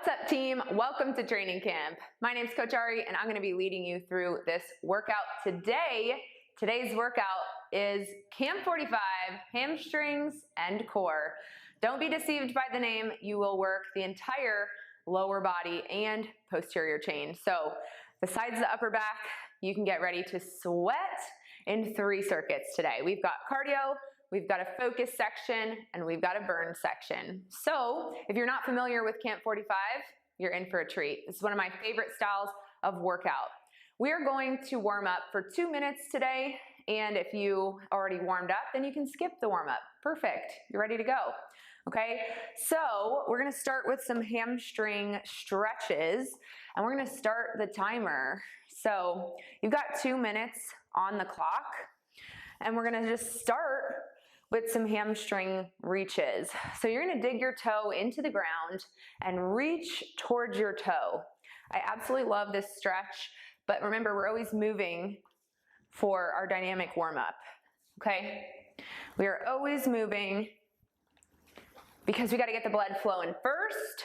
What's up, team? Welcome to training camp. My name's Coach Ari and I'm going to be leading you through this workout today. Today's workout is Camp 45, hamstrings and core. Don't be deceived by the name. You will work the entire lower body and posterior chain. So besides the upper back, you can get ready to sweat in 3 circuits today. We've got cardio, we've got a focus section, and we've got a burn section. So if you're not familiar with Camp 45, you're in for a treat. This is one of my favorite styles of workout. We're going to warm up for 2 minutes today, and if you already warmed up, then you can skip the warm up. Perfect, you're ready to go. Okay, so we're gonna start with some hamstring stretches, and we're gonna start the timer. So you've got 2 minutes on the clock, and we're gonna just start with some hamstring reaches. So you're gonna dig your toe into the ground and reach towards your toe. I absolutely love this stretch, but remember, we're always moving for our dynamic warm-up, okay? We are always moving because we gotta get the blood flowing first.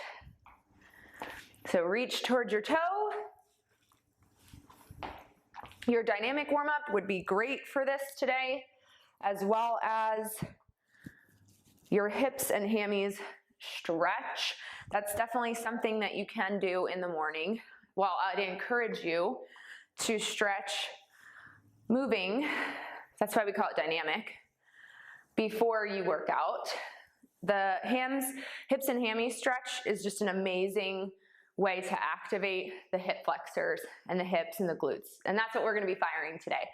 So reach towards your toe. Your dynamic warm-up would be great for this today, as well as your hips and hammies stretch. That's definitely something that you can do in the morning. Well, I'd encourage you to stretch moving, that's why we call it dynamic, before you work out. The hips and hammies stretch is just an amazing way to activate the hip flexors and the hips and the glutes. And that's what we're gonna be firing today.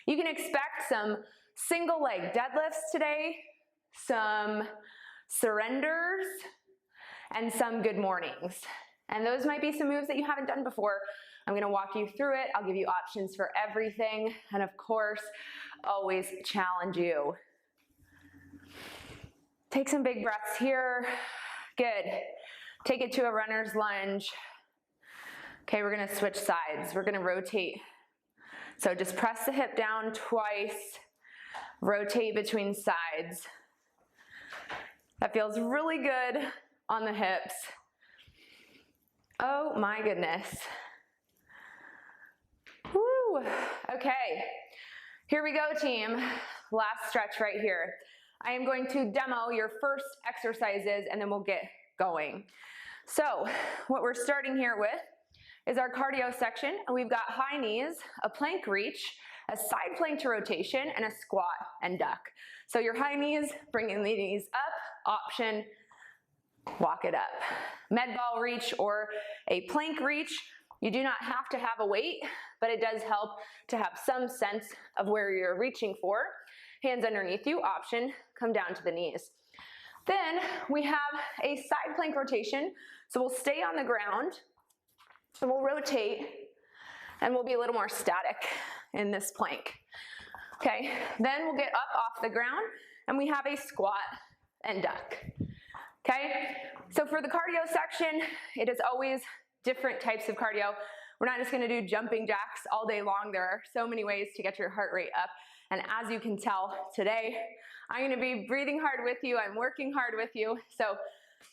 You can expect some single leg deadlifts today, some surrenders, and some good mornings. And those might be some moves that you haven't done before. I'm gonna walk you through it. I'll give you options for everything. And of course, always challenge you. Take some big breaths here. Good. Take it to a runner's lunge. Okay, we're gonna switch sides. We're gonna rotate. So just press the hip down twice, rotate between sides. That feels really good on the hips. Oh my goodness. Woo, okay. Here we go, team. Last stretch right here. I am going to demo your first exercises and then we'll get going. So what we're starting here with is our cardio section, and we've got high knees, a plank reach, a side plank to rotation, and a squat and duck. So your high knees, bringing the knees up, option, walk it up. Med ball reach or a plank reach, you do not have to have a weight, but it does help to have some sense of where you're reaching for. Hands underneath you, option, come down to the knees. Then we have a side plank rotation, so we'll stay on the ground, and we'll rotate, and we'll be a little more static in this plank. Okay, then we'll get up off the ground, and we have a squat and duck. Okay, so for the cardio section, it is always different types of cardio. We're not just gonna do jumping jacks all day long. There are so many ways to get your heart rate up, and as you can tell today, I'm gonna be breathing hard with you, I'm working hard with you, so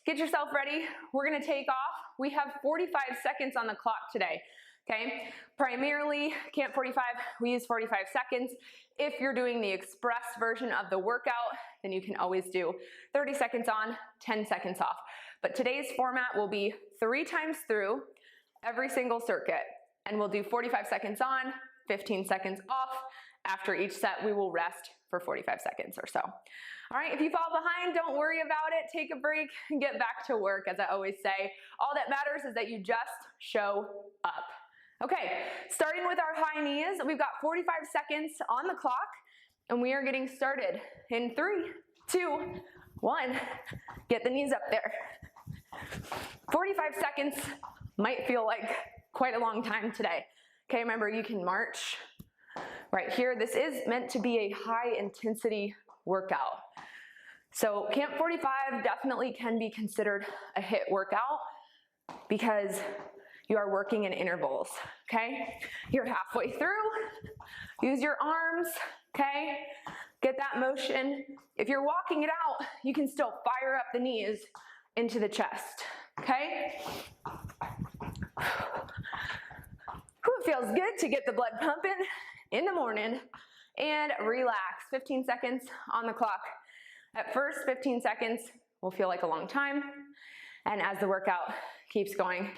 get yourself ready. We're gonna take off. We have 45 seconds on the clock today, okay? Primarily, Camp 45, we use 45 seconds. If you're doing the express version of the workout, then you can always do 30 seconds on, 10 seconds off. But today's format will be 3 times through every single circuit, and we'll do 45 seconds on, 15 seconds off. After each set, we will rest for 45 seconds or so. All right, if you fall behind, don't worry about it. Take a break and get back to work, as I always say. All that matters is that you just show up. Okay, starting with our high knees, we've got 45 seconds on the clock, and we are getting started in 3, 2, 1. Get the knees up there. 45 seconds might feel like quite a long time today. Okay, remember, you can march right here. This is meant to be a high intensity workout. So Camp 45 definitely can be considered a HIIT workout because you are working in intervals, okay? You're halfway through, use your arms, okay? Get that motion. If you're walking it out, you can still fire up the knees into the chest, okay? It feels good to get the blood pumping in the morning. And relax, 15 seconds on the clock. At first, 15 seconds will feel like a long time, and as the workout keeps going,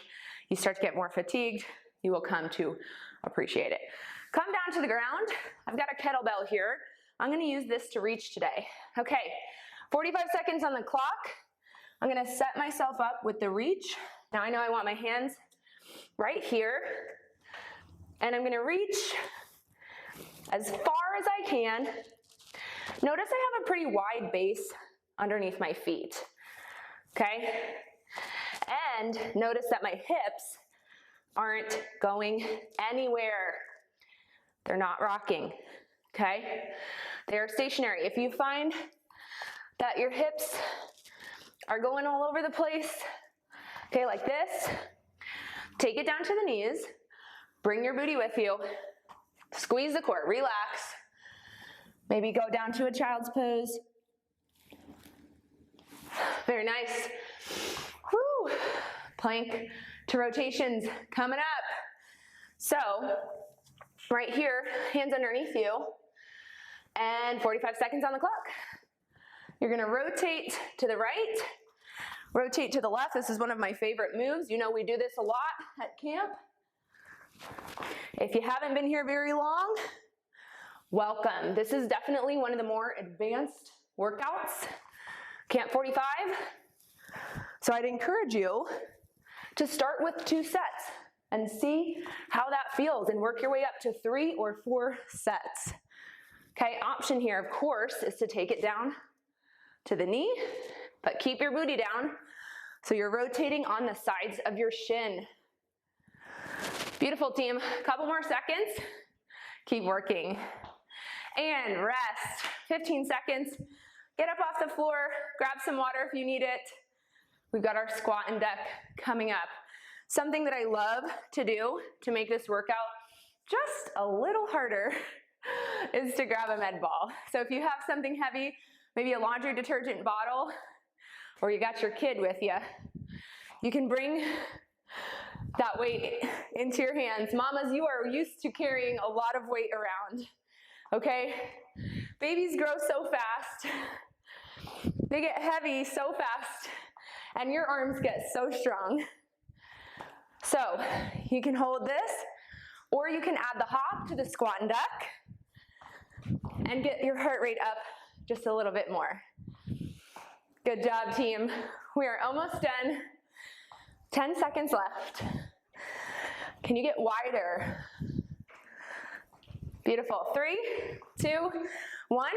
you start to get more fatigued, you will come to appreciate it. Come down to the ground. I've got a kettlebell here. I'm gonna use this to reach today. Okay, 45 seconds on the clock. I'm gonna set myself up with the reach. Now I know I want my hands right here, and I'm gonna reach as far as I can. Notice I have a pretty wide base underneath my feet, okay? And notice that my hips aren't going anywhere. They're not rocking, okay? They're stationary. If you find that your hips are going all over the place, okay, like this, take it down to the knees, bring your booty with you, squeeze the core, relax. Maybe go down to a child's pose. Very nice. Woo. Plank to rotations coming up. So, right here, hands underneath you, and 45 seconds on the clock. You're gonna rotate to the right, rotate to the left. This is one of my favorite moves. You know we do this a lot at camp. If you haven't been here very long, welcome. This is definitely one of the more advanced workouts, Camp 45. So I'd encourage you to start with 2 sets and see how that feels and work your way up to 3 or 4 sets. Okay, option here, of course, is to take it down to the knee, but keep your booty down so you're rotating on the sides of your shin. Beautiful, team. Couple more seconds. Keep working. And rest. 15 seconds. Get up off the floor. Grab some water if you need it. We've got our squat and deck coming up. Something that I love to do to make this workout just a little harder is to grab a med ball. So if you have something heavy, maybe a laundry detergent bottle, or you got your kid with you, you can bring that weight into your hands. Mamas, you are used to carrying a lot of weight around, okay? Babies grow so fast. They get heavy so fast, and your arms get so strong. So you can hold this, or you can add the hop to the squat and duck and get your heart rate up just a little bit more. Good job, team. We are almost done. 10 seconds left. Can you get wider? Beautiful. 3, 2, 1.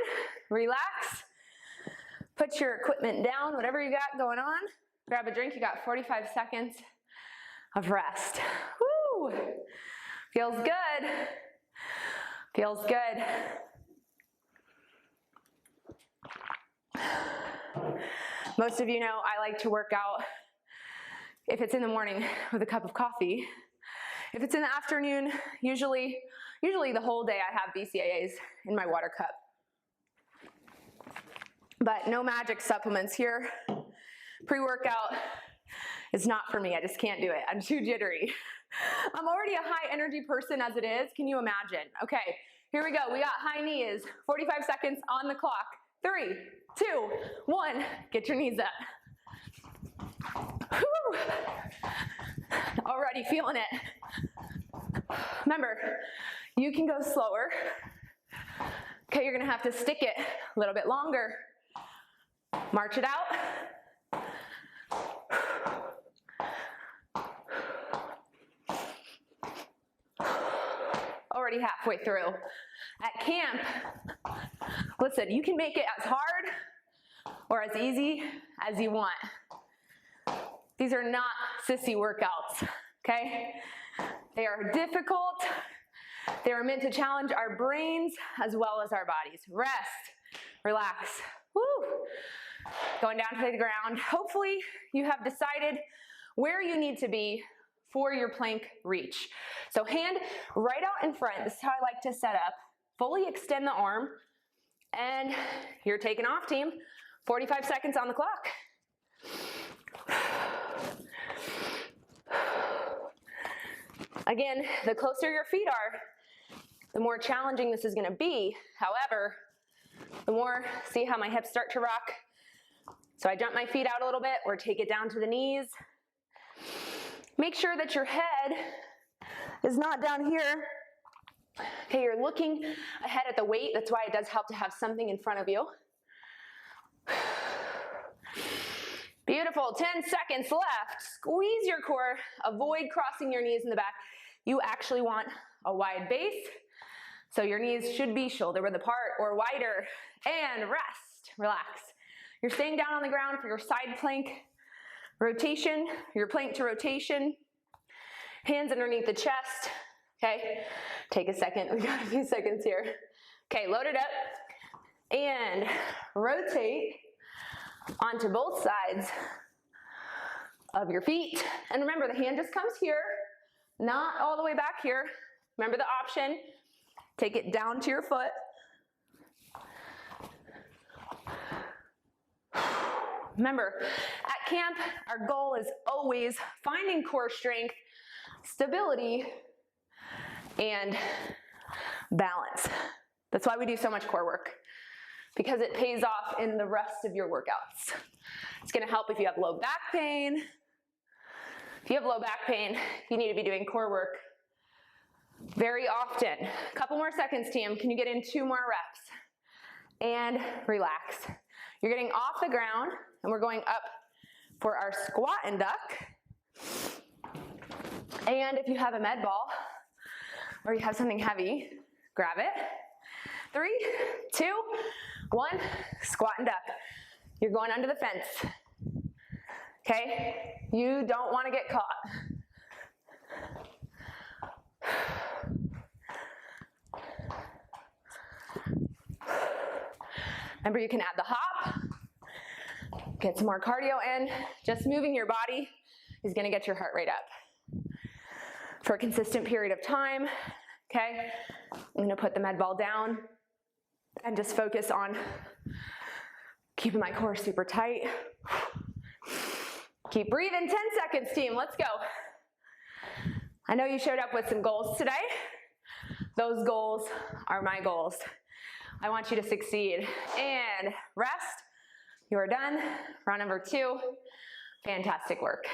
Relax. Put your equipment down, whatever you got going on. Grab a drink. You got 45 seconds of rest. Woo! Feels good. Feels good. Most of you know I like to work out if it's in the morning with a cup of coffee. If it's in the afternoon, usually the whole day I have BCAAs in my water cup. But no magic supplements here. Pre-workout is not for me. I just can't do it. I'm too jittery. I'm already a high energy person as it is. Can you imagine? Okay, here we go. We got high knees. 45 seconds on the clock. 3, 2, 1. Get your knees up. Whew. Already feeling it. Remember, you can go slower. Okay, you're gonna have to stick it a little bit longer. March it out. Already halfway through. At camp, listen, you can make it as hard or as easy as you want. These are not sissy workouts, okay? They are difficult. They are meant to challenge our brains as well as our bodies. Rest, relax, woo. Going down to the ground. Hopefully you have decided where you need to be for your plank reach. So hand right out in front. This is how I like to set up. Fully extend the arm, and you're taking off, team. 45 seconds on the clock. Again, the closer your feet are, the more challenging this is gonna be. However, the more, see how my hips start to rock? So I jump my feet out a little bit or take it down to the knees. Make sure that your head is not down here. Okay, you're looking ahead at the weight. That's why it does help to have something in front of you. Beautiful, 10 seconds left. Squeeze your core, avoid crossing your knees in the back. You actually want a wide base, so your knees should be shoulder width apart or wider. And rest, relax. You're staying down on the ground for your side plank rotation, your plank to rotation. Hands underneath the chest, okay? Take a second, we got a few seconds here. Okay, load it up and rotate onto both sides of your feet. And remember, the hand just comes here, not all the way back here. Remember the option, take it down to your foot. Remember, at camp, our goal is always finding core strength, stability, and balance. That's why we do so much core work, because it pays off in the rest of your workouts. It's gonna help if you have low back pain. If you have low back pain, you need to be doing core work very often. A couple more seconds, team. Can you get in 2 more reps? And relax. You're getting off the ground, and we're going up for our squat and duck. And if you have a med ball, or you have something heavy, grab it. 3, 2, 1, squat and duck. You're going under the fence, okay? You don't want to get caught. Remember, you can add the hop, get some more cardio in. Just moving your body is gonna get your heart rate up for a consistent period of time, okay? I'm gonna put the med ball down and just focus on keeping my core super tight. Keep breathing, 10 seconds, team, let's go. I know you showed up with some goals today. Those goals are my goals. I want you to succeed. And rest, you are done. Round number 2, fantastic work.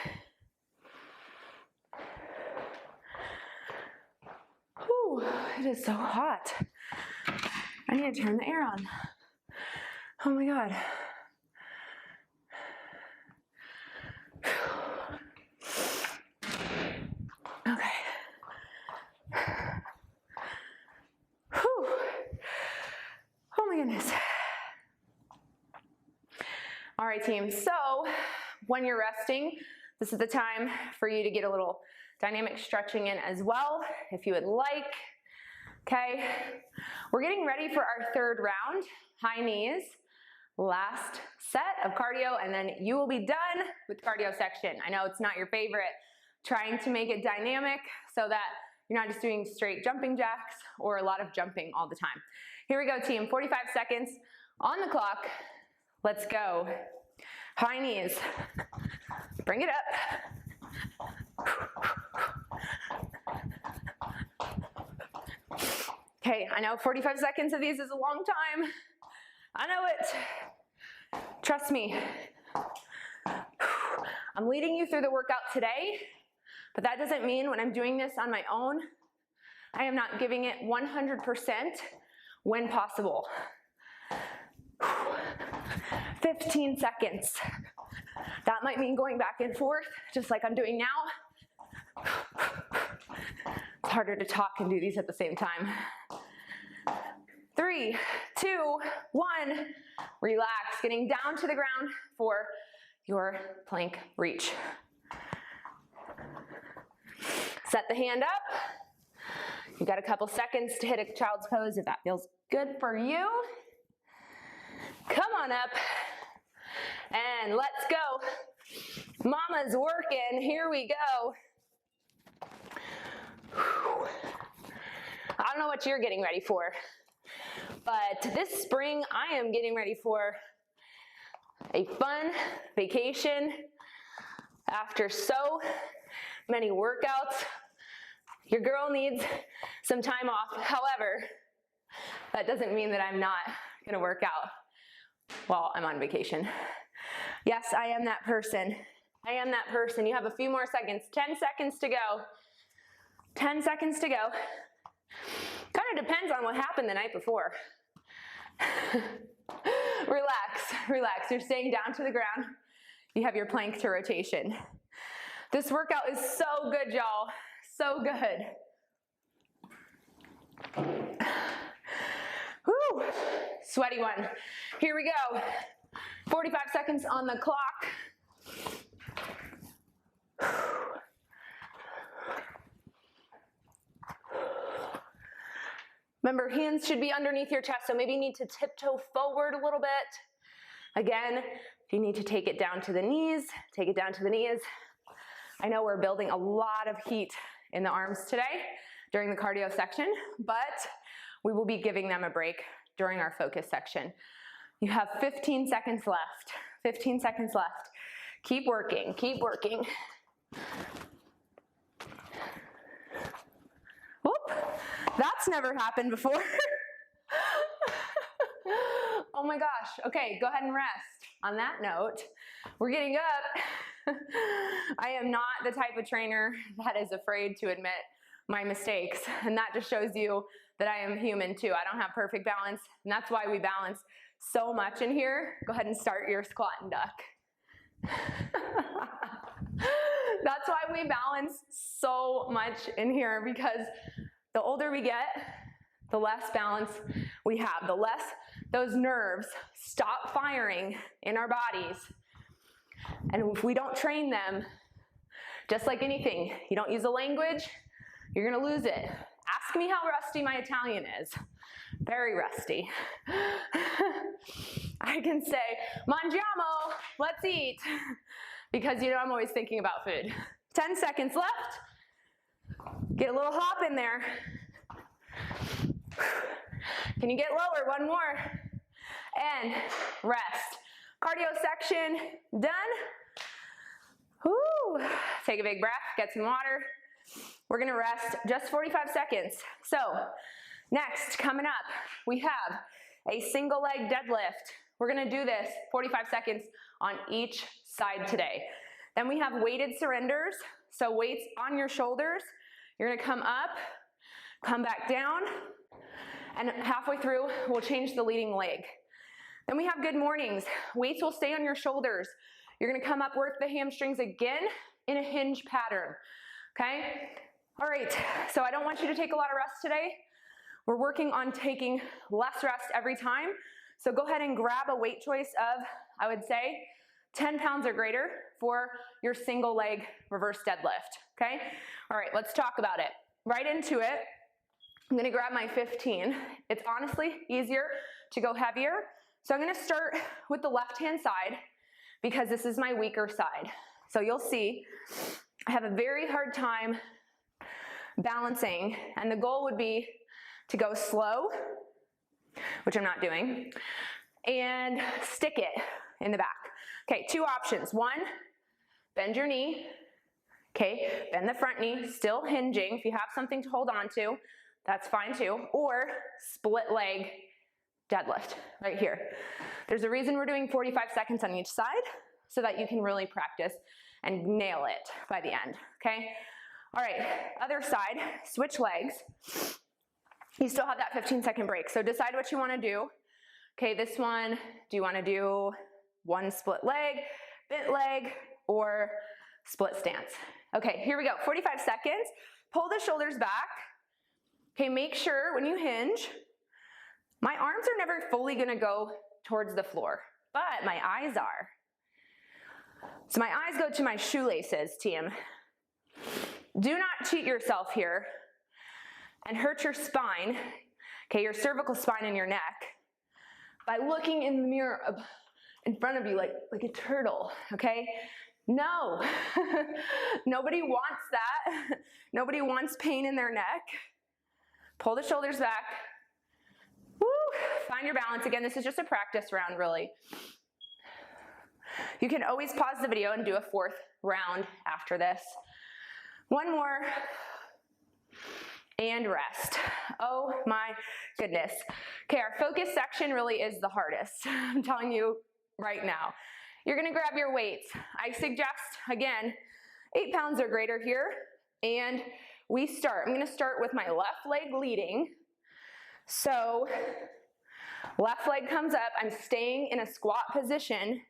Whew, it is so hot. I need to turn the air on. Oh my God. Okay. Whew. Oh my goodness. All right, team. So when you're resting, this is the time for you to get a little dynamic stretching in as well, if you would like. Okay. We're getting ready for our 3rd round, high knees. Last set of cardio, and then you will be done with cardio section. I know it's not your favorite. Trying to make it dynamic so that you're not just doing straight jumping jacks or a lot of jumping all the time. Here we go, team. 45 seconds on the clock. Let's go. High knees. Bring it up. Okay, I know 45 seconds of these is a long time. I know it. Trust me. I'm leading you through the workout today, but that doesn't mean when I'm doing this on my own, I am not giving it 100% when possible. 15 seconds. That might mean going back and forth, just like I'm doing now. It's harder to talk and do these at the same time. 3, 2, 1, relax, getting down to the ground for your plank reach. Set the hand up. You've got a couple seconds to hit a child's pose if that feels good for you. Come on up, and let's go. Mama's working, here we go. I don't know what you're getting ready for, but this spring I am getting ready for a fun vacation after so many workouts Your girl needs some time off. However, that doesn't mean that I'm not gonna work out while I'm on vacation. Yes, I am that person. I am that person. You have a few more seconds. 10 seconds to go. 10 seconds to go. Kind of depends on what happened the night before. Relax, relax. You're staying down to the ground. You have your plank to rotation. This workout is so good, y'all. So good. Whew. Sweaty one. Here we go. 45 seconds on the clock. Remember, hands should be underneath your chest, so maybe you need to tiptoe forward a little bit. Again, if you need to take it down to the knees, take it down to the knees. I know we're building a lot of heat in the arms today during the cardio section, but we will be giving them a break during our focus section. You have 15 seconds left. 15 seconds left. Keep working, keep working. Whoop, that's never happened before. Oh my gosh. Okay, go ahead and rest. On that note, we're getting up. I am not the type of trainer that is afraid to admit my mistakes, and that just shows you that I am human too. I don't have perfect balance, and that's why we balance so much in here. Go ahead and start your squat and duck. That's why we balance so much in here, because the older we get, the less balance we have, the less those nerves stop firing in our bodies. And if we don't train them, just like anything, you don't use the language, you're gonna lose it. Ask me how rusty my Italian is. Very rusty. I can say, mangiamo, let's eat. Because you know I'm always thinking about food. 10 seconds left. Get a little hop in there. Can you get lower? One more. And rest. Cardio section done. Woo. Take a big breath, get some water. We're gonna rest just 45 seconds. So next, coming up, we have a single leg deadlift. We're gonna do this 45 seconds on each side today. Then we have weighted surrenders. So weights on your shoulders. You're gonna come up, come back down, and halfway through, we'll change the leading leg. Then we have good mornings. Weights will stay on your shoulders. You're gonna come up, work the hamstrings again in a hinge pattern, okay? All right, so I don't want you to take a lot of rest today. We're working on taking less rest every time. So go ahead and grab a weight choice of, I would say, 10 pounds or greater for your single leg reverse deadlift, okay? All right, let's talk about it. Right into it, I'm gonna grab my 15. It's honestly easier to go heavier. So I'm gonna start with the left-hand side because this is my weaker side. So you'll see, I have a very hard time balancing, and the goal would be to go slow, which I'm not doing, and stick it in the back. Okay, two options. One, bend your knee. Okay, bend the front knee, still hinging. If you have something to hold on to, that's fine too. Or split leg deadlift right here. There's a reason we're doing 45 seconds on each side so that you can really practice and nail it by the end, okay? All right, other side, switch legs. You still have that 15-second break, so decide what you wanna do. Okay, this one, do you wanna do one split leg, bent leg, or split stance? Okay, here we go, 45 seconds. Pull the shoulders back. Okay, make sure when you hinge, my arms are never fully gonna go towards the floor, but my eyes are. So my eyes go to my shoelaces, team. Do not cheat yourself here and hurt your spine, okay, your cervical spine and your neck, by looking in the mirror in front of you like a turtle, okay? No, nobody wants that. Nobody wants pain in their neck. Pull the shoulders back. Woo, find your balance. Again, this is just a practice round, really. You can always pause the video and do a fourth round after this. One more. and rest. Oh my goodness. Okay, our focus section really is the hardest. I'm telling you right now. You're gonna grab your weights. I suggest, again, 8 pounds or greater here, and we start. I'm gonna start with my left leg leading. So, left leg comes up, I'm staying in a squat position.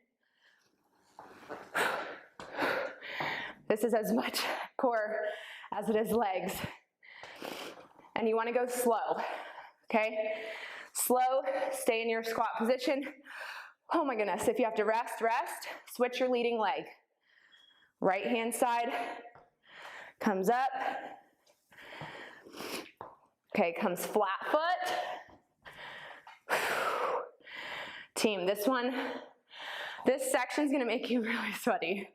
This is as much core as it is legs. And you wanna go slow, okay? Slow, stay in your squat position. Oh my goodness, if you have to rest, rest. Switch your leading leg. Right hand side comes up. Okay, comes flat foot. Team, this section's gonna make you really sweaty.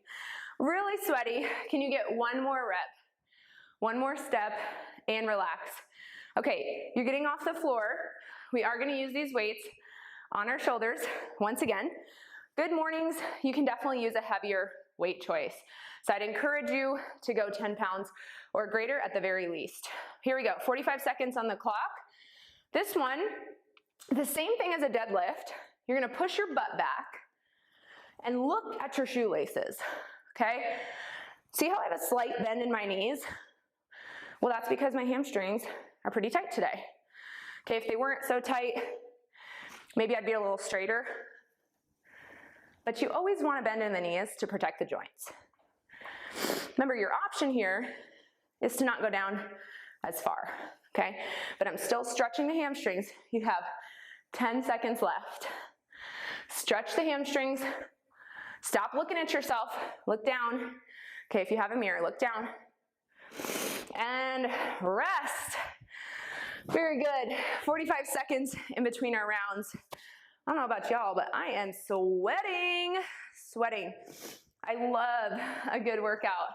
Really sweaty. Can you get one more rep? One more step and relax. Okay, you're getting off the floor. We are gonna use these weights on our shoulders. Once again, good mornings, you can definitely use a heavier weight choice. So I'd encourage you to go 10 pounds or greater at the very least. Here we go, 45 seconds on the clock. This one, the same thing as a deadlift. You're gonna push your butt back and look at your shoelaces, okay? See how I have a slight bend in my knees? Well, that's because my hamstrings are pretty tight today. Okay, if they weren't so tight, maybe I'd be a little straighter. But you always want to bend in the knees to protect the joints. Remember, your option here is to not go down as far, okay? But I'm still stretching the hamstrings. You have 10 seconds left. Stretch the hamstrings. Stop looking at yourself. Look down. Okay, if you have a mirror, look down. And rest. Very good. 45 seconds in between our rounds. I don't know about y'all, but I am sweating. I love a good workout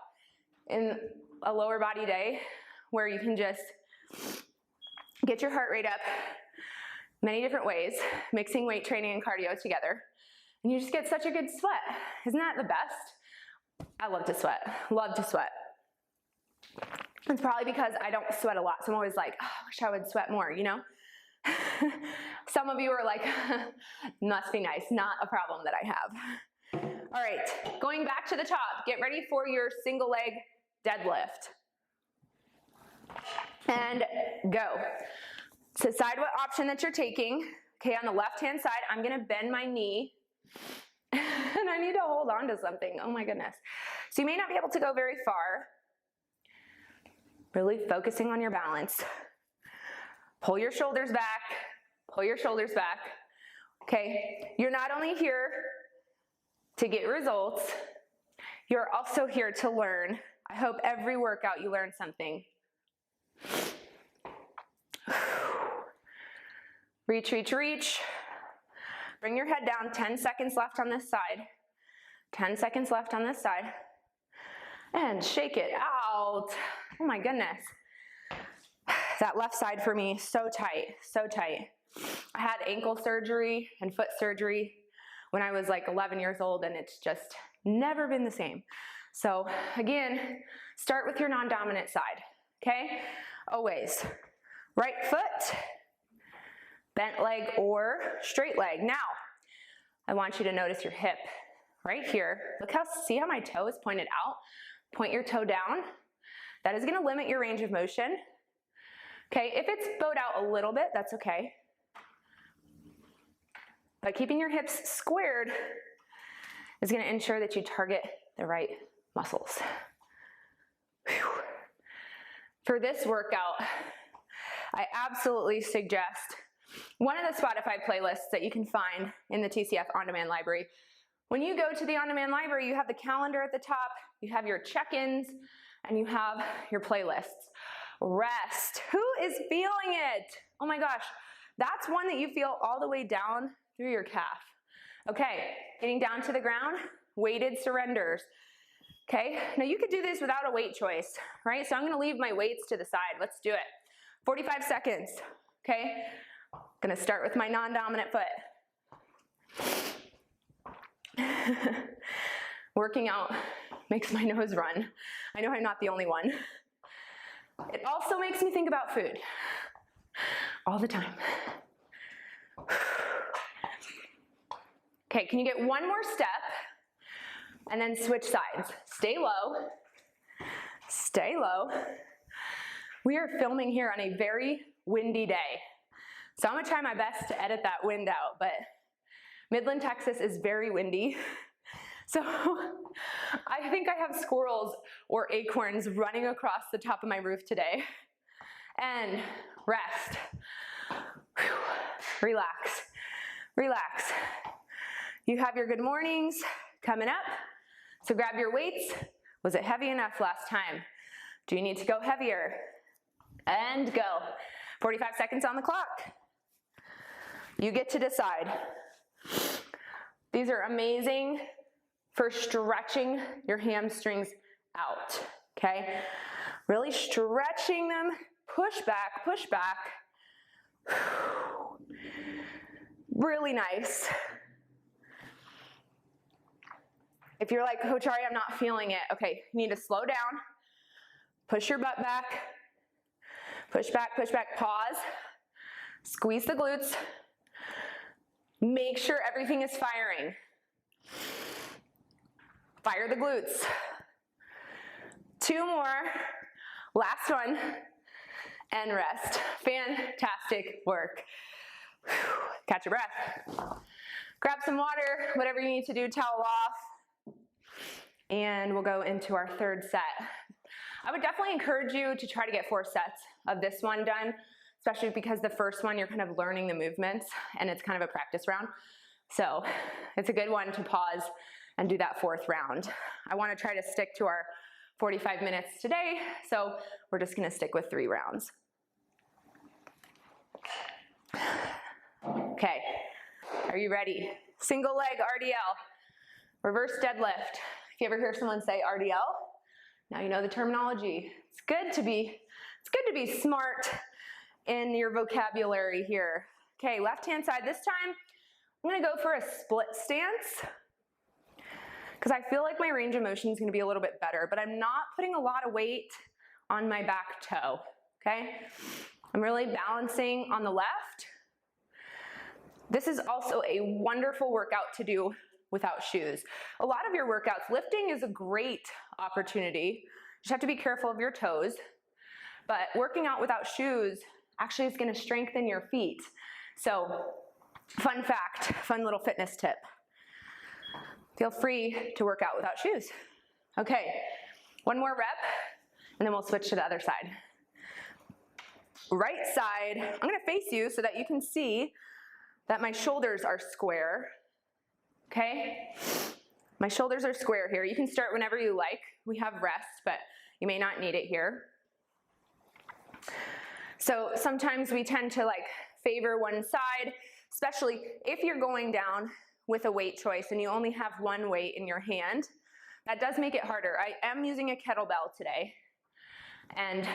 in a lower body day where you can just get your heart rate up many different ways, mixing weight training and cardio together, and you just get such a good sweat. Isn't that the best? I love to sweat, love to sweat. It's probably because I don't sweat a lot, so I'm always like, oh, I wish I would sweat more, you know? Some of you are like, must be nice, not a problem that I have. All right, going back to the top, get ready for your single leg deadlift. And go. Decide what option that you're taking. Okay, on the left-hand side, I'm gonna bend my knee, and I need to hold on to something, oh my goodness. So you may not be able to go very far. Really focusing on your balance. Pull your shoulders back, pull your shoulders back. Okay, you're not only here to get results, you're also here to learn. I hope every workout you learn something. Reach, reach, reach. Bring your head down, 10 seconds left on this side. 10 seconds left on this side. And shake it out. Oh my goodness. That left side for me, so tight, so tight. I had ankle surgery and foot surgery when I was like 11 years old, and it's just never been the same. So again, start with your non-dominant side, okay? Always. Right foot, bent leg or straight leg. Now, I want you to notice your hip right here. Look how, see how my toe is pointed out? Point your toe down. That is gonna limit your range of motion. Okay, if it's bowed out a little bit, that's okay. But keeping your hips squared is gonna ensure that you target the right muscles. Whew. For this workout, I absolutely suggest one of the Spotify playlists that you can find in the TCF On-Demand library. When you go to the On-Demand library, you have the calendar at the top, you have your check-ins, and you have your playlists. Rest. Who is feeling it? Oh my gosh, that's one that you feel all the way down through your calf. Okay, getting down to the ground, weighted surrenders. Okay, now you could do this without a weight choice, right? So I'm gonna leave my weights to the side. Let's do it. 45 seconds, okay? Gonna start with my non-dominant foot. Working out makes my nose run. I know I'm not the only one. It also makes me think about food all the time. Okay, can you get one more step and then switch sides? Stay low, stay low. We are filming here on a very windy day. So I'm gonna try my best to edit that wind out, but Midland, Texas is very windy. So I think I have squirrels or acorns running across the top of my roof today. And rest. Whew. Relax, relax. You have your good mornings coming up. So grab your weights. Was it heavy enough last time? Do you need to go heavier? And go. 45 seconds on the clock. You get to decide. These are amazing for stretching your hamstrings out, okay? Really stretching them, push back, push back. Really nice. If you're like, Coach Ari, I'm not feeling it, okay, you need to slow down, push your butt back, push back, pause, squeeze the glutes, make sure everything is firing. Fire the glutes. 2 more, last one, and rest. Fantastic work. Catch your breath. Grab some water, whatever you need to do, towel off, and we'll go into our third set. I would definitely encourage you to try to get 4 sets of this one done, especially because the first one you're kind of learning the movements and it's kind of a practice round. So it's a good one to pause and do that 4th round. I want to try to stick to our 45 minutes today, so we're just going to stick with 3 rounds. Okay, are you ready? Single leg RDL, reverse deadlift. If you ever hear someone say RDL, now you know the terminology. It's good to be smart in your vocabulary here. Okay, left hand side this time. I'm gonna go for a split stance because I feel like my range of motion is gonna be a little bit better, but I'm not putting a lot of weight on my back toe, okay? I'm really balancing on the left. This is also a wonderful workout to do without shoes. A lot of your workouts, lifting is a great opportunity. You just have to be careful of your toes, but working out without shoes actually is gonna strengthen your feet. So, fun fact, fun little fitness tip. Feel free to work out without shoes. Okay, 1 more rep, and then we'll switch to the other side. Right side, I'm gonna face you so that you can see that my shoulders are square, okay? My shoulders are square here. You can start whenever you like. We have rest, but you may not need it here. So sometimes we tend to like favor one side, especially if you're going down with a weight choice and you only have one weight in your hand. That does make it harder. I am using a kettlebell today, and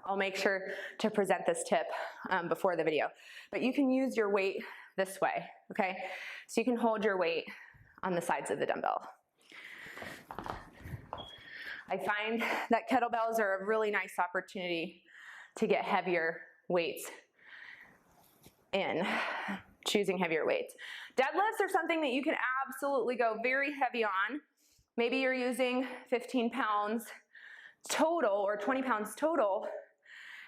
I'll make sure to present this tip before the video. But you can use your weight this way, okay? So you can hold your weight on the sides of the dumbbell. I find that kettlebells are a really nice opportunity to get heavier weights in, choosing heavier weights. Deadlifts are something that you can absolutely go very heavy on. Maybe you're using 15 pounds total or 20 pounds total,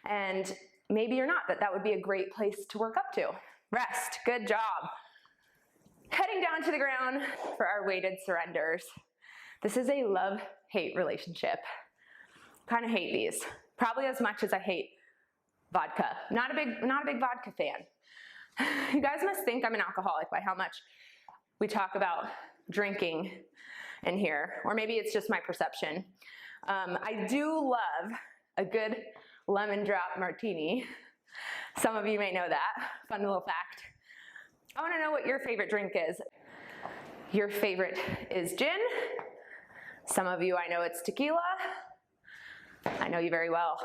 and maybe you're not, but that would be a great place to work up to. Rest, good job. Heading down to the ground for our weighted surrenders. This is a love-hate relationship. Kind of hate these, probably as much as I hate vodka. Not a big vodka fan. You guys must think I'm an alcoholic by how much we talk about drinking in here, or maybe it's just my perception. I do love a good lemon drop martini. Some of you may know that. Fun little fact. I want to know what your favorite drink is. Your favorite is gin. Some of you, I know it's tequila. I know you very well.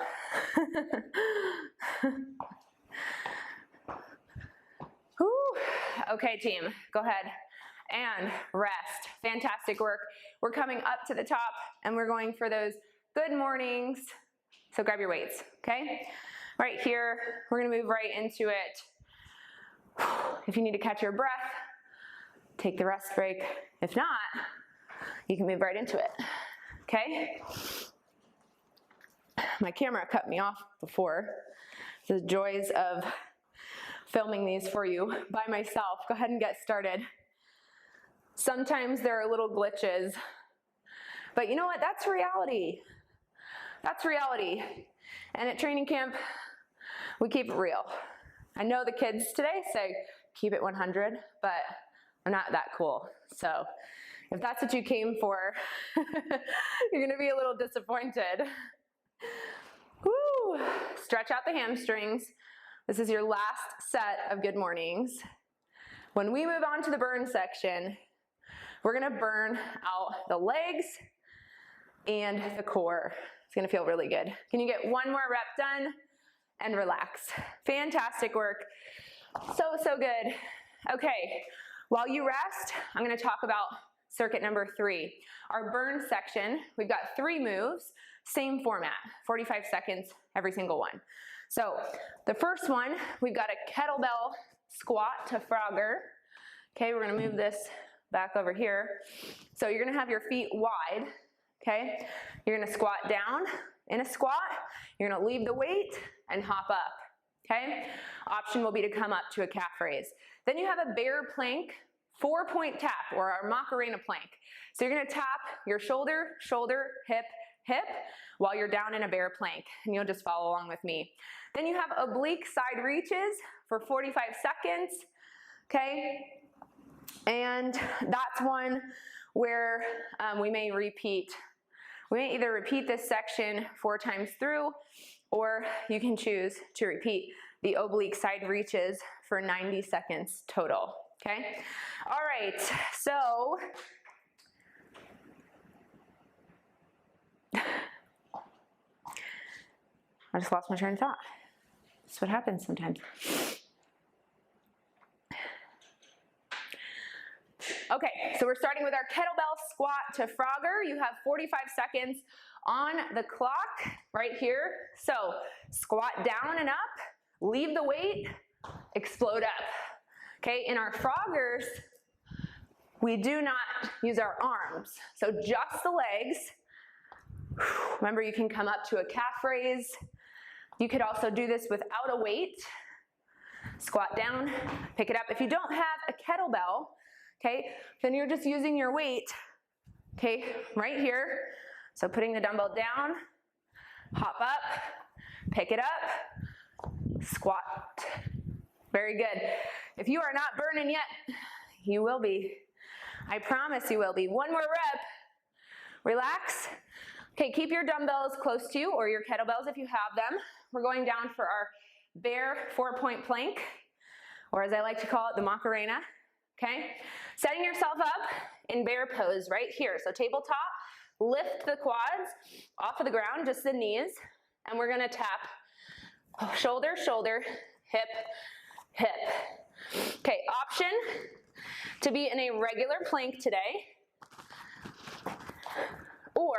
Whew. Okay, team, go ahead and rest. Fantastic work. We're coming up to the top and we're going for those good mornings So grab your weights, okay? Right here, we're gonna move right into it. If you need to catch your breath, take the rest break. If not, you can move right into it, okay? My camera cut me off before. The joys of filming these for you by myself. Go ahead and get started. Sometimes there are little glitches, but you know what? That's reality. That's reality. And at training camp, we keep it real. I know the kids today say, keep it 100, but I'm not that cool. So if that's what you came for, you're gonna be a little disappointed. Woo! Stretch out the hamstrings. This is your last set of good mornings. When we move on to the burn section, we're gonna burn out the legs and the core. It's gonna feel really good. Can you get one more rep done and relax? Fantastic work. So good. Okay, while you rest, I'm gonna talk about circuit number 3. Our burn section, we've got 3 moves, same format, 45 seconds every single one. So the first one, we've got a kettlebell squat to Frogger. Okay, we're gonna move this back over here. So you're gonna have your feet wide, okay? You're gonna squat down in a squat. You're gonna leave the weight and hop up, okay? Option will be to come up to a calf raise. Then you have a bear plank, 4-point tap, or our Macarena plank. So you're gonna tap your shoulder, shoulder, hip, hip, while you're down in a bear plank, and you'll just follow along with me. Then you have oblique side reaches for 45 seconds, okay? And that's one where we may either repeat this section 4 times through, or you can choose to repeat the oblique side reaches for 90 seconds total, okay? All right, so I just lost my train of thought. That's what happens sometimes. Okay, so we're starting with our kettlebell squat to Frogger. You have 45 seconds on the clock right here. So squat down and up, leave the weight, explode up. Okay, in our Froggers, we do not use our arms. So just the legs. Remember, you can come up to a calf raise. You could also do this without a weight. Squat down, pick it up. If you don't have a kettlebell, okay, then you're just using your weight, okay, right here. So putting the dumbbell down, hop up, pick it up, squat. Very good. If you are not burning yet, you will be. I promise you will be. One more rep. Relax. Okay, keep your dumbbells close to you, or your kettlebells if you have them. We're going down for our bear 4-point plank, or as I like to call it, the Macarena, okay? Setting yourself up in bear pose right here. So tabletop, lift the quads off of the ground, just the knees, and we're gonna tap shoulder, shoulder, hip, hip. Okay, option to be in a regular plank today, or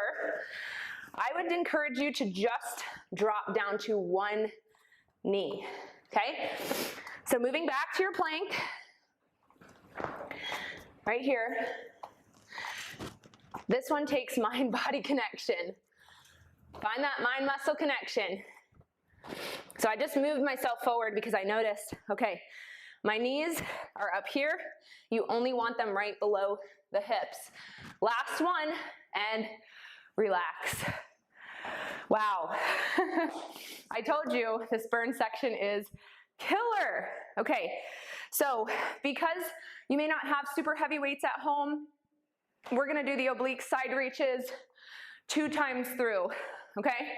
I would encourage you to just drop down to one knee, okay? So moving back to your plank, right here. This one takes mind-body connection. Find that mind-muscle connection. So I just moved myself forward because I noticed, okay, my knees are up here. You only want them right below the hips. Last one, and relax. Wow. I told you this burn section is killer. Okay, so because you may not have super heavy weights at home, we're gonna do the oblique side reaches 2 times through, okay?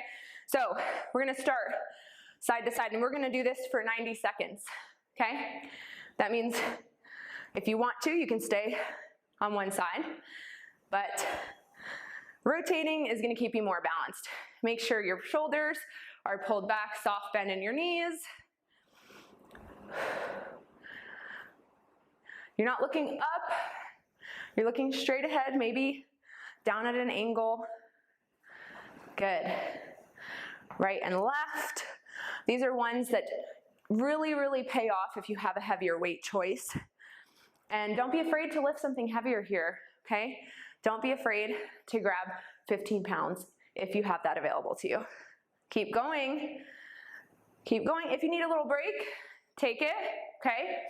So we're gonna start side to side, and we're gonna do this for 90 seconds, okay? That means if you want to, you can stay on one side, but rotating is gonna keep you more balanced. Make sure your shoulders are pulled back, soft bend in your knees. You're not looking up, you're looking straight ahead, maybe down at an angle. Good. right and left. These are ones that really, really pay off if you have a heavier weight choice. And don't be afraid to lift something heavier here, okay? Don't be afraid to grab 15 pounds if you have that available to you. Keep going. Keep going. If you need a little break, take it, okay?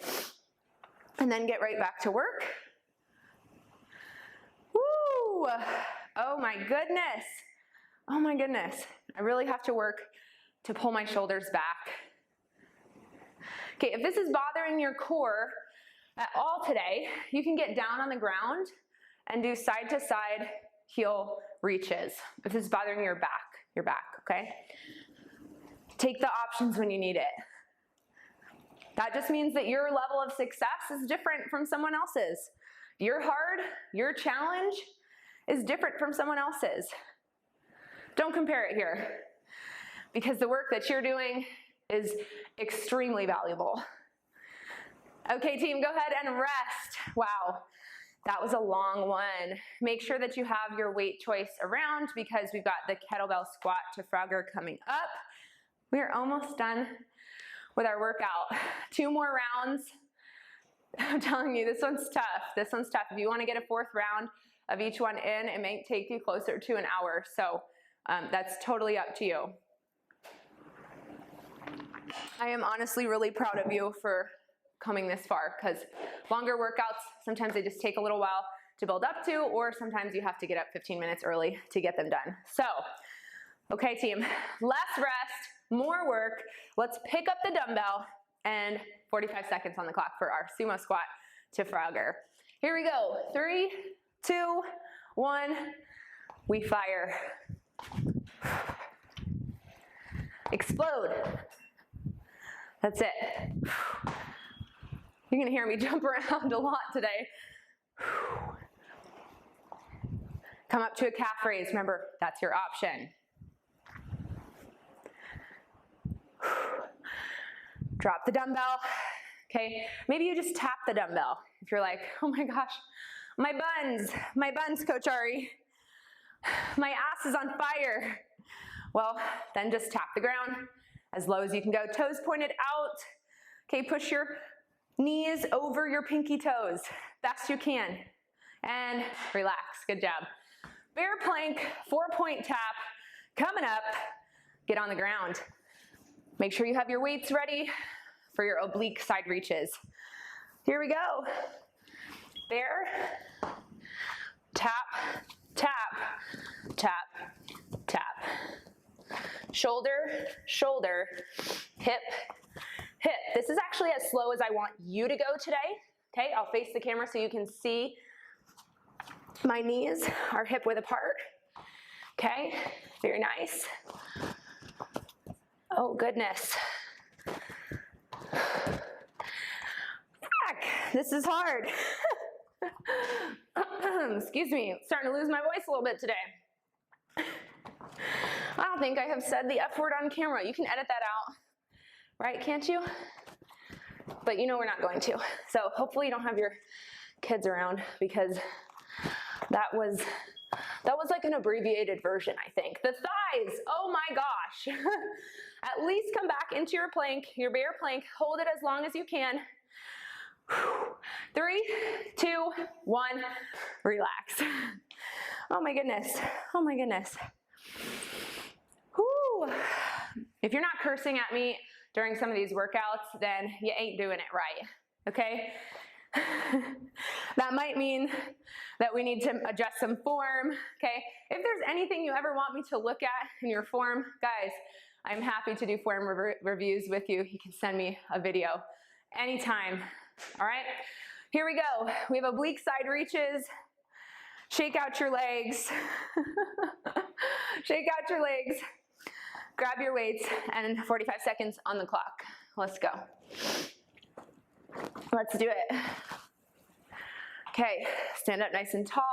And then get right back to work. Woo! Oh my goodness. Oh my goodness. I really have to work to pull my shoulders back. Okay, if this is bothering your core at all today, you can get down on the ground and do side to side heel reaches. If this is bothering your back, okay? Take the options when you need it. That just means that your level of success is different from someone else's. Your hard, your challenge is different from someone else's. Don't compare it here, because the work that you're doing is extremely valuable. Okay, team, go ahead and rest. Wow, that was a long one. Make sure that you have your weight choice around, because we've got the kettlebell squat to Frogger coming up. We are almost done with our workout. 2 more rounds. I'm telling you, this one's tough. This one's tough. If you want to get a 4th round of each one in, it may take you closer to an hour. So that's totally up to you. I am honestly really proud of you for coming this far, because longer workouts, sometimes they just take a little while to build up to, or sometimes you have to get up 15 minutes early to get them done. So, okay team, less rest, more work. Let's pick up the dumbbell and 45 seconds on the clock for our sumo squat to Frogger. Here we go. 3, 2, 1, we fire. Explode. That's it. You're gonna hear me jump around a lot today. Come up to a calf raise. Remember, that's your option. Drop the dumbbell. Okay, maybe you just tap the dumbbell. If you're like, oh my gosh, my buns, Coach Ari. My ass is on fire. Well, then just tap the ground as low as you can go. Toes pointed out. Okay, push your knees over your pinky toes, best you can. And relax, good job. Bear plank, 4-point tap, coming up. Get on the ground. Make sure you have your weights ready for your oblique side reaches. Here we go. Bear, tap, tap, tap, tap. Shoulder, shoulder, hip, hip. This is actually as slow as I want you to go today. Okay, I'll face the camera so you can see my knees are hip width apart. Okay, very nice. Oh goodness. This is hard. Excuse me, I'm starting to lose my voice a little bit today. I don't think I have said the F word on camera. You can edit that out, right? Can't you? But you know we're not going to. So hopefully you don't have your kids around, because that was like an abbreviated version, I think. The thighs, oh my gosh. At least come back into your plank, your bear plank. Hold it as long as you can. 3, 2, 1, relax. Oh my goodness, oh my goodness. Whew. If you're not cursing at me during some of these workouts, then you ain't doing it right, okay? That might mean that we need to adjust some form, okay? If there's anything you ever want me to look at in your form, guys, I'm happy to do form reviews with you. You can send me a video anytime, all right? Here we go. We have oblique side reaches. Shake out your legs. Shake out your legs. Grab your weights, and 45 seconds on the clock. Let's go. Let's do it. Okay, stand up nice and tall.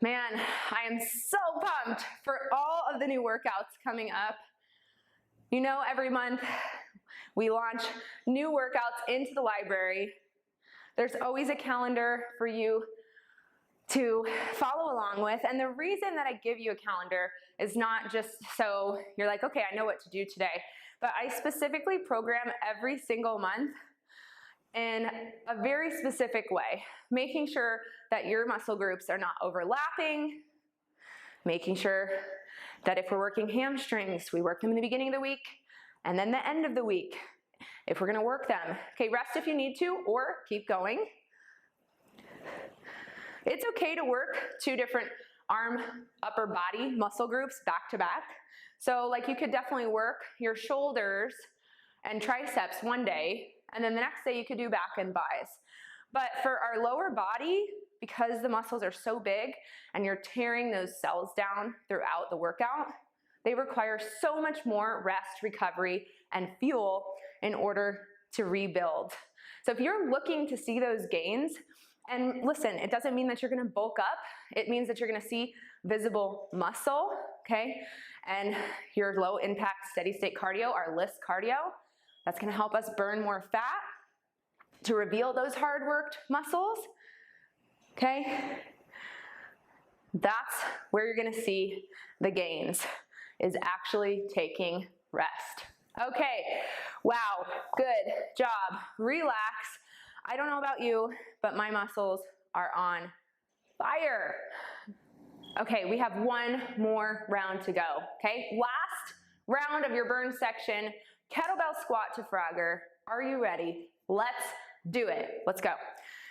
Man, I am so pumped for all of the new workouts coming up. You know, every month we launch new workouts into the library. There's always a calendar for you to follow along with. And the reason that I give you a calendar is not just so you're like, okay, I know what to do today, but I specifically program every single month in a very specific way, making sure that your muscle groups are not overlapping, making sure that if we're working hamstrings, we work them in the beginning of the week and then the end of the week, if we're gonna work them. Okay, rest if you need to, or keep going. It's okay to work 2 different arm, upper body muscle groups back to back. So like you could definitely work your shoulders and triceps one day, and then the next day you could do back and buys. But for our lower body, because the muscles are so big and you're tearing those cells down throughout the workout, they require so much more rest, recovery, and fuel in order to rebuild. So if you're looking to see those gains, and listen, it doesn't mean that you're gonna bulk up. It means that you're gonna see visible muscle, okay? And your low impact steady state cardio, our LIST cardio, that's gonna help us burn more fat to reveal those hard worked muscles, okay? That's where you're gonna see the gains, is actually taking rest. Okay, wow, good job. Relax. I don't know about you, but my muscles are on fire. Okay, we have one more round to go, okay? Last round of your burn section, kettlebell squat to Frogger. Are you ready? Let's do it. Let's go.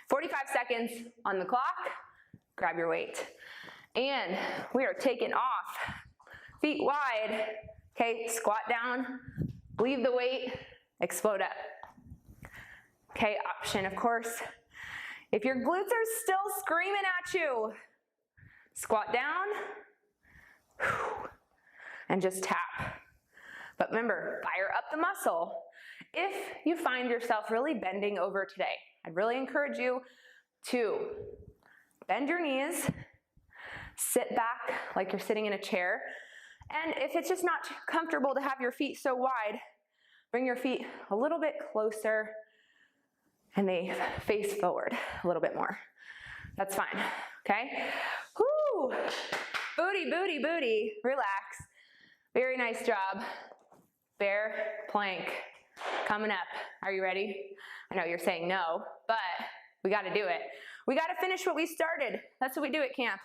45 seconds on the clock. Grab your weight. And we are taking off. Feet wide. Okay, squat down, leave the weight, explode up. Okay, option, of course. If your glutes are still screaming at you, squat down, and just tap. But remember, fire up the muscle. If you find yourself really bending over today, I'd really encourage you to bend your knees, sit back like you're sitting in a chair, and if it's just not comfortable to have your feet so wide, bring your feet a little bit closer and they face forward a little bit more. That's fine, okay? Whoo! Booty, booty, booty, relax. Very nice job. Bear plank, coming up. Are you ready? I know you're saying no, but we gotta do it. We gotta finish what we started. That's what we do at camp.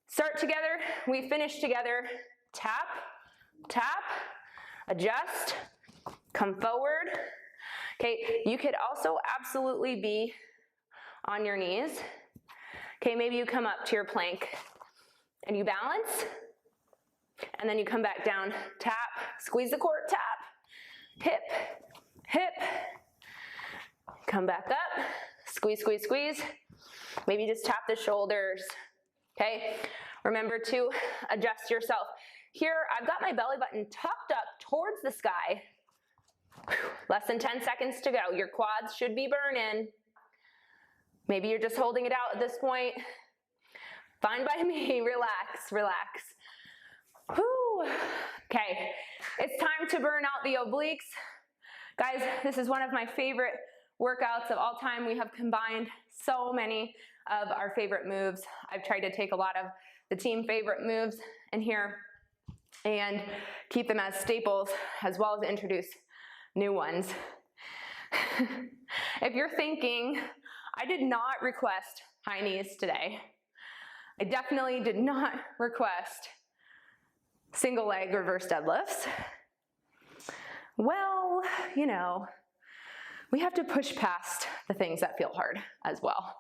Start together, we finish together. Tap, tap, adjust, come forward. Okay, you could also absolutely be on your knees. Okay, maybe you come up to your plank and you balance, and then you come back down, tap, squeeze the core, tap, hip, hip, come back up, squeeze, squeeze, squeeze. Maybe just tap the shoulders, okay? Remember to adjust yourself. Here, I've got my belly button tucked up towards the sky. Less than 10 seconds to go. Your quads should be burning. Maybe you're just holding it out at this point. Fine by me, relax, relax. Whew. Okay, it's time to burn out the obliques. Guys, this is one of my favorite workouts of all time. We have combined so many of our favorite moves. I've tried to take a lot of the team favorite moves in here and keep them as staples, as well as introduce new ones. If you're thinking, I did not request high knees today. I definitely did not request single leg reverse deadlifts. Well, you know, we have to push past the things that feel hard as well.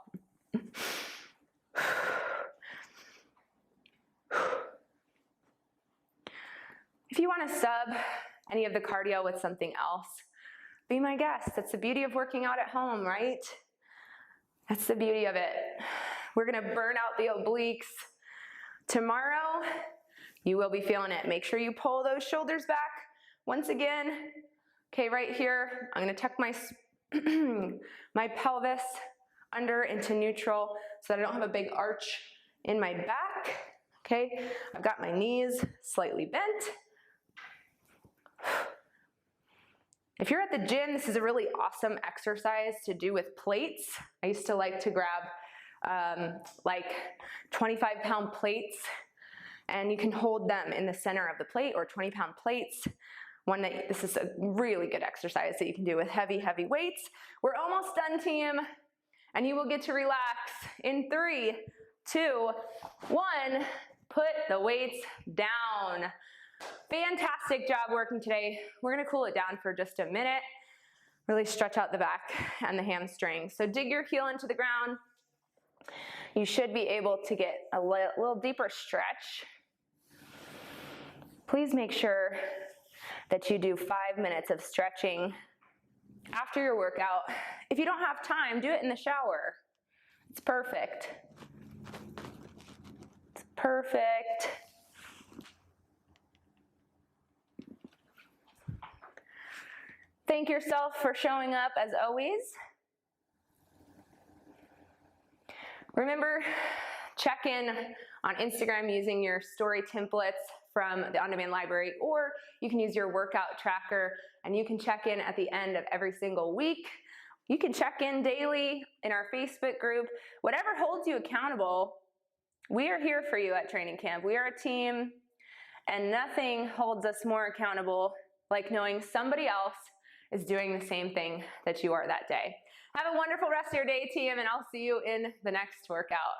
If you want to sub any of the cardio with something else, be my guest. That's the beauty of working out at home, right? That's the beauty of it. We're gonna burn out the obliques. Tomorrow, you will be feeling it. Make sure you pull those shoulders back. Once again, okay, right here, I'm gonna tuck my, my pelvis under into neutral so that I don't have a big arch in my back, okay? I've got my knees slightly bent. If you're at the gym, this is a really awesome exercise to do with plates. I used to like to grab like 25-pound plates, and you can hold them in the center of the plate, or 20-pound plates. This is a really good exercise that you can do with heavy, heavy weights. We're almost done, team, and you will get to relax in 3, 2, 1. Put the weights down. Fantastic job working today. We're gonna cool it down for just a minute. Really stretch out the back and the hamstrings. So dig your heel into the ground. You should be able to get a little deeper stretch. Please make sure that you do 5 minutes of stretching after your workout. If you don't have time, do it in the shower. It's perfect. It's perfect. Thank yourself for showing up as always. Remember, check in on Instagram using your story templates from the on-demand library, or you can use your workout tracker, and you can check in at the end of every single week. You can check in daily in our Facebook group. Whatever holds you accountable, we are here for you at training camp. We are a team, and nothing holds us more accountable like knowing somebody else is doing the same thing that you are that day. Have a wonderful rest of your day, team, and I'll see you in the next workout.